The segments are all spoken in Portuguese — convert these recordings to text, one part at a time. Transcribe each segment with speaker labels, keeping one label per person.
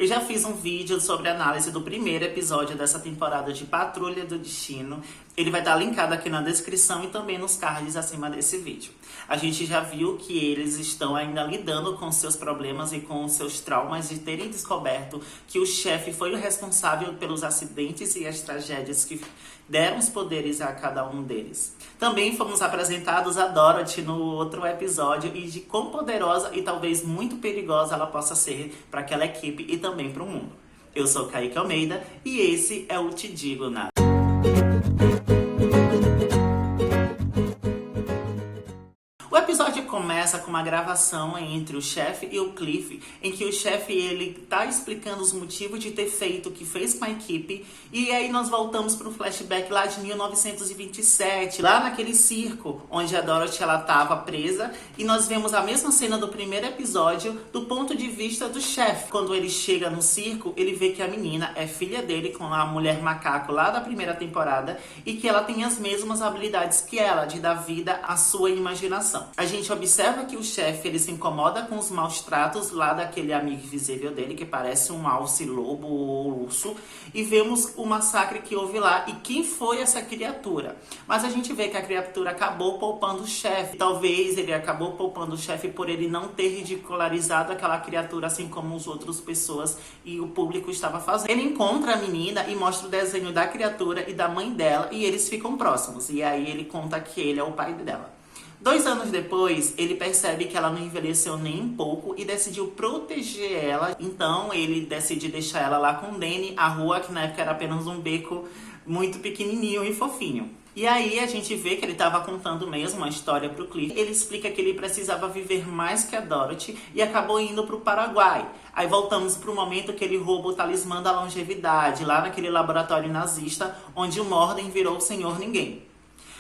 Speaker 1: Eu já fiz um vídeo sobre análise do primeiro episódio dessa temporada de Patrulha do Destino. Ele vai estar linkado aqui na descrição e também nos cards acima desse vídeo. A gente já viu que eles estão ainda lidando com seus problemas e com seus traumas de terem descoberto que o chefe foi o responsável pelos acidentes e as tragédias que deram os poderes a cada um deles. Também fomos apresentados a Dorothy no outro episódio e de quão poderosa e talvez muito perigosa ela possa ser para aquela equipe e também para o mundo. Eu sou Kaique Almeida e esse é o Te Digo Nada. O episódio começa com uma gravação entre o chefe e o Cliff, em que o chefe ele tá explicando os motivos de ter feito o que fez com a equipe, e aí nós voltamos para o flashback lá de 1927, lá naquele circo onde a Dorothy ela tava presa, e nós vemos a mesma cena do primeiro episódio do ponto de vista do chefe. Quando ele chega no circo, ele vê que a menina é filha dele com a mulher macaco lá da primeira temporada e que ela tem as mesmas habilidades que ela, de dar vida à sua imaginação. A gente observa que o chefe ele se incomoda com os maus tratos lá daquele amigo invisível dele, que parece um alce lobo ou urso, e vemos o massacre que houve lá e quem foi essa criatura. Mas a gente vê que a criatura acabou poupando o chefe. Talvez ele acabou poupando o chefe por ele não ter ridicularizado aquela criatura assim como as outras pessoas e o público estava fazendo. Ele encontra a menina e mostra o desenho da criatura e da mãe dela e eles ficam próximos. E aí ele conta que ele é o pai dela. 2 anos depois, ele percebe que ela não envelheceu nem um pouco e decidiu proteger ela. Então, ele decide deixar ela lá com Danny, a rua que na época era apenas um beco muito pequenininho e fofinho. E aí a gente vê que ele estava contando mesmo uma história pro Cliff. Ele explica que ele precisava viver mais que a Dorothy e acabou indo pro Paraguai. Aí voltamos pro momento que ele rouba o talismã da longevidade, lá naquele laboratório nazista, onde o Morden virou o Senhor Ninguém.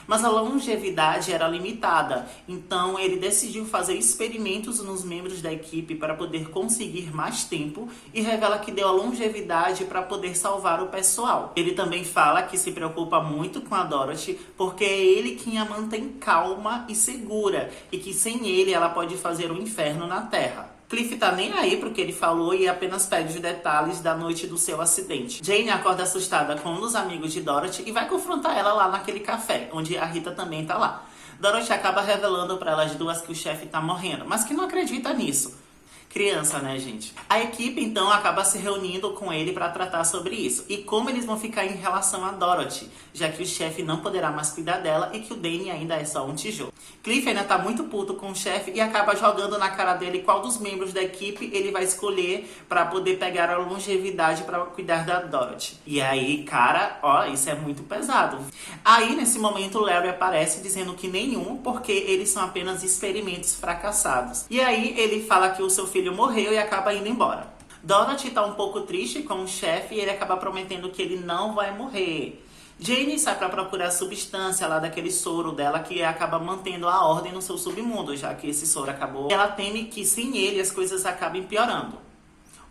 Speaker 1: Mas a longevidade era limitada, então ele decidiu fazer experimentos nos membros da equipe para poder conseguir mais tempo e revela que deu a longevidade para poder salvar o pessoal. Ele também fala que se preocupa muito com a Dorothy porque é ele quem a mantém calma e segura e que sem ele ela pode fazer o inferno na Terra. Cliff tá nem aí pro que ele falou e apenas pede os detalhes da noite do seu acidente. Jane acorda assustada com um dos amigos de Dorothy e vai confrontar ela lá naquele café, onde a Rita também tá lá. Dorothy acaba revelando para elas duas que o chefe tá morrendo, mas que não acredita nisso. Criança, né, gente? A equipe, então, acaba se reunindo com ele para tratar sobre isso. E como eles vão ficar em relação a Dorothy, já que o chefe não poderá mais cuidar dela e que o Danny ainda é só um tijolo. Cliff ainda tá muito puto com o chefe e acaba jogando na cara dele qual dos membros da equipe ele vai escolher para poder pegar a longevidade para cuidar da Dorothy. E aí, cara, ó, isso é muito pesado. Aí, nesse momento, o Larry aparece dizendo que nenhum, porque eles são apenas experimentos fracassados. E aí, ele fala que o seu filho morreu e acaba indo embora. Dorothy tá um pouco triste com o chefe e ele acaba prometendo que ele não vai morrer. Jane sai para procurar a substância lá daquele soro dela que acaba mantendo a ordem no seu submundo, já que esse soro acabou. Ela teme que sem ele as coisas acabem piorando.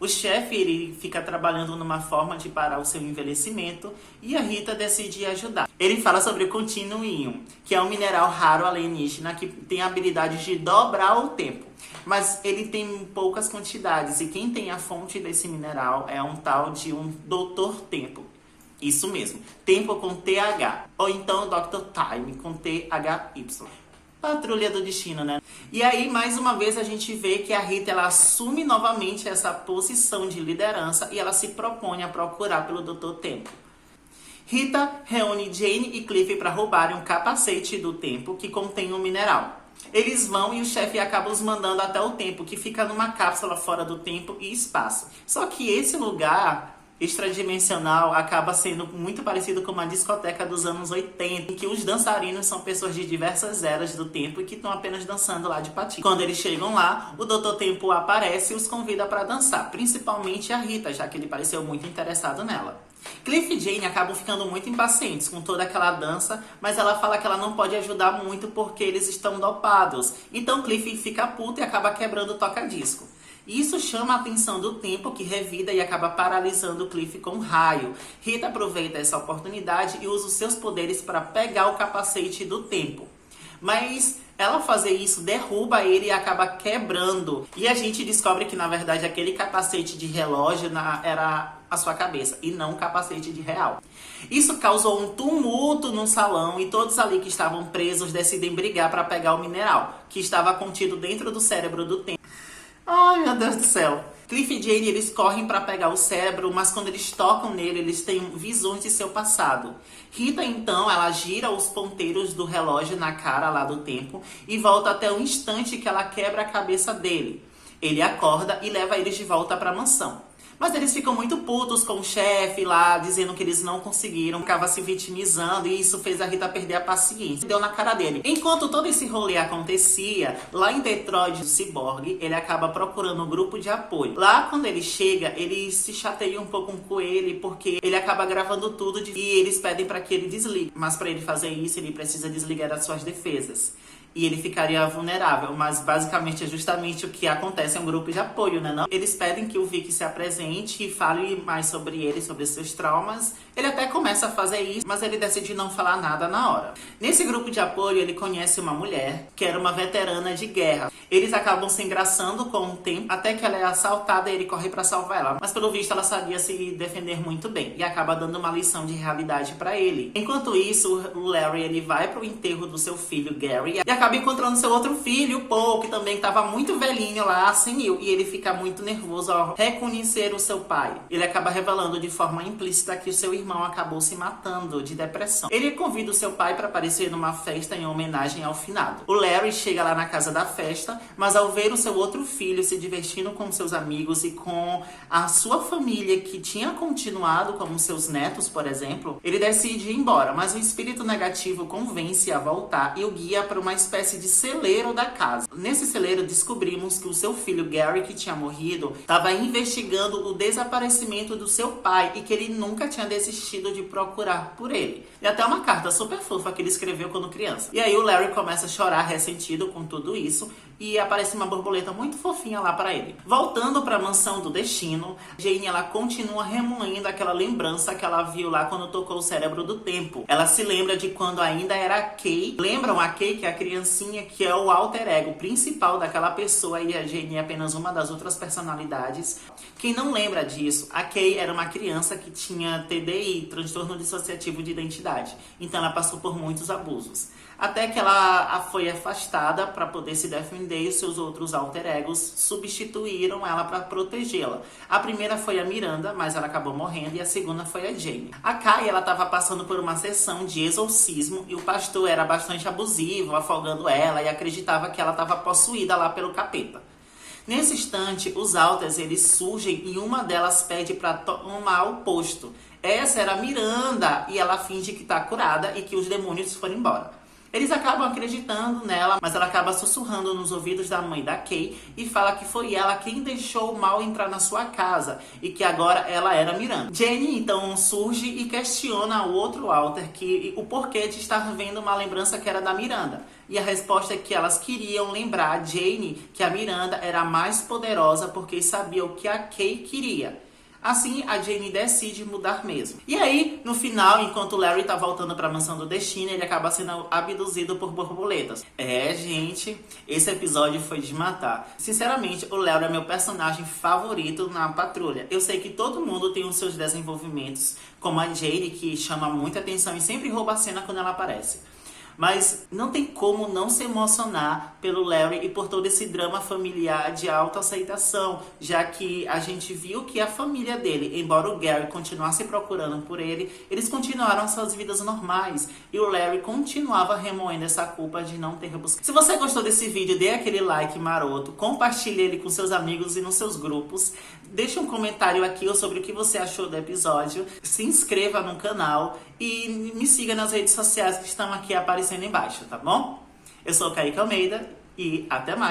Speaker 1: O chefe ele fica trabalhando numa forma de parar o seu envelhecimento e a Rita decide ajudar. Ele fala sobre o Continuum, que é um mineral raro alienígena que tem a habilidade de dobrar o tempo. Mas ele tem poucas quantidades e quem tem a fonte desse mineral é um tal de um Doutor Tempo. Isso mesmo, tempo com TH. Ou então Dr. Time com THY. Patrulha do Destino, né? E aí, mais uma vez, a gente vê que a Rita ela assume novamente essa posição de liderança e ela se propõe a procurar pelo Doutor Tempo. Rita reúne Jane e Cliff para roubarem um capacete do tempo que contém um mineral. Eles vão e o chefe acaba os mandando até o tempo, que fica numa cápsula fora do tempo e espaço. Só que esse lugar extradimensional acaba sendo muito parecido com uma discoteca dos anos 80, em que os dançarinos são pessoas de diversas eras do tempo e que estão apenas dançando lá de patins. Quando eles chegam lá, o Doutor Tempo aparece e os convida para dançar, principalmente a Rita, já que ele pareceu muito interessado nela. Cliff e Jane acabam ficando muito impacientes com toda aquela dança, mas ela fala que ela não pode ajudar muito porque eles estão dopados. Então Cliff fica puto e acaba quebrando o toca-disco. Isso chama a atenção do tempo, que revida e acaba paralisando o Cliff com um raio. Rita aproveita essa oportunidade e usa os seus poderes para pegar o capacete do tempo. Mas Ela fazer isso derruba ele e acaba quebrando. E a gente descobre que, na verdade, aquele capacete de relógio era a sua cabeça e não um capacete de real. Isso causou um tumulto no salão e todos ali que estavam presos decidem brigar para pegar o mineral, que estava contido dentro do cérebro do tempo. Ai, meu Deus do céu. Cliff e Jane, eles correm para pegar o cérebro, mas quando eles tocam nele, eles têm visões de seu passado. Rita, então, ela gira os ponteiros do relógio na cara lá do tempo e volta até o instante que ela quebra a cabeça dele. Ele acorda e leva eles de volta para a mansão. Mas eles ficam muito putos com o chefe lá, dizendo que eles não conseguiram, ficava se vitimizando e isso fez a Rita perder a paciência. Deu na cara dele. Enquanto todo esse rolê acontecia, lá em Detroit, o Cyborg, ele acaba procurando um grupo de apoio. Lá, quando ele chega, eles se chateiam um pouco com ele, porque ele acaba gravando tudo e eles pedem para que ele desligue. Mas para ele fazer isso, ele precisa desligar as suas defesas. E ele ficaria vulnerável, mas basicamente é justamente o que acontece em um grupo de apoio, né? Não? Eles pedem que o Vic se apresente e fale mais sobre ele, sobre seus traumas. Ele até começa a fazer isso, mas ele decide não falar nada na hora. Nesse grupo de apoio, ele conhece uma mulher que era uma veterana de guerra. Eles acabam se engraçando com o tempo, até que ela é assaltada e ele corre pra salvar ela. Mas pelo visto ela sabia se defender muito bem e acaba dando uma lição de realidade pra ele. Enquanto isso, o Larry ele vai pro enterro do seu filho Gary e acaba encontrando seu outro filho, o Paul, que também estava muito velhinho lá, senil, e ele fica muito nervoso ao reconhecer o seu pai. Ele acaba revelando de forma implícita que o seu irmão acabou se matando de depressão. Ele convida o seu pai para aparecer numa festa em homenagem ao finado. O Larry chega lá na casa da festa, mas ao ver o seu outro filho se divertindo com seus amigos e com a sua família que tinha continuado, como seus netos, por exemplo, ele decide ir embora, mas o espírito negativo convence a voltar e o guia para uma espécie de celeiro da casa. Nesse celeiro descobrimos que o seu filho Gary, que tinha morrido, estava investigando o desaparecimento do seu pai e que ele nunca tinha desistido de procurar por ele. E até uma carta super fofa que ele escreveu quando criança. E aí o Larry começa a chorar ressentido com tudo isso e aparece uma borboleta muito fofinha lá para ele. Voltando para a mansão do destino, Jane ela continua remoendo aquela lembrança que ela viu lá quando tocou o cérebro do tempo. Ela se lembra de quando ainda era a Kay. Lembram a Kay, que é a criancinha que é o alter ego principal daquela pessoa e a Jane é apenas uma das outras personalidades. Quem não lembra disso, a Kay era uma criança que tinha TDI, transtorno dissociativo de identidade. Então ela passou por muitos abusos. Até que ela foi afastada para poder se defender e os seus outros alter egos substituíram ela para protegê-la. A primeira foi a Miranda, mas ela acabou morrendo, e a segunda foi a Jane. A Kay, ela estava passando por uma sessão de exorcismo e o pastor era bastante abusivo, afogando ela e acreditava que ela estava possuída lá pelo capeta. Nesse instante, os alters eles surgem e uma delas pede para tomar o posto. Essa era a Miranda e ela finge que está curada e que os demônios foram embora. Eles acabam acreditando nela, mas ela acaba sussurrando nos ouvidos da mãe da Kay e fala que foi ela quem deixou o mal entrar na sua casa e que agora ela era Miranda. Jane então surge e questiona o outro alter o porquê de estar vendo uma lembrança que era da Miranda. E a resposta é que elas queriam lembrar a Jane que a Miranda era mais poderosa porque sabia o que a Kay queria. Assim, a Jane decide mudar mesmo. E aí, no final, enquanto o Larry tá voltando pra mansão do destino, ele acaba sendo abduzido por borboletas. Gente, esse episódio foi de matar. Sinceramente, o Larry é meu personagem favorito na patrulha. Eu sei que todo mundo tem os seus desenvolvimentos, como a Jane, que chama muita atenção e sempre rouba a cena quando ela aparece. Mas não tem como não se emocionar pelo Larry e por todo esse drama familiar de autoaceitação, já que a gente viu que a família dele, embora o Gary continuasse procurando por ele, eles continuaram suas vidas normais e o Larry continuava remoendo essa culpa de não ter buscado. Se você gostou desse vídeo, dê aquele like maroto, compartilhe ele com seus amigos e nos seus grupos, deixe um comentário aqui sobre o que você achou do episódio, se inscreva no canal e me siga nas redes sociais que estão aqui aparecendo embaixo, tá bom? Eu sou o Kaique Almeida e até mais!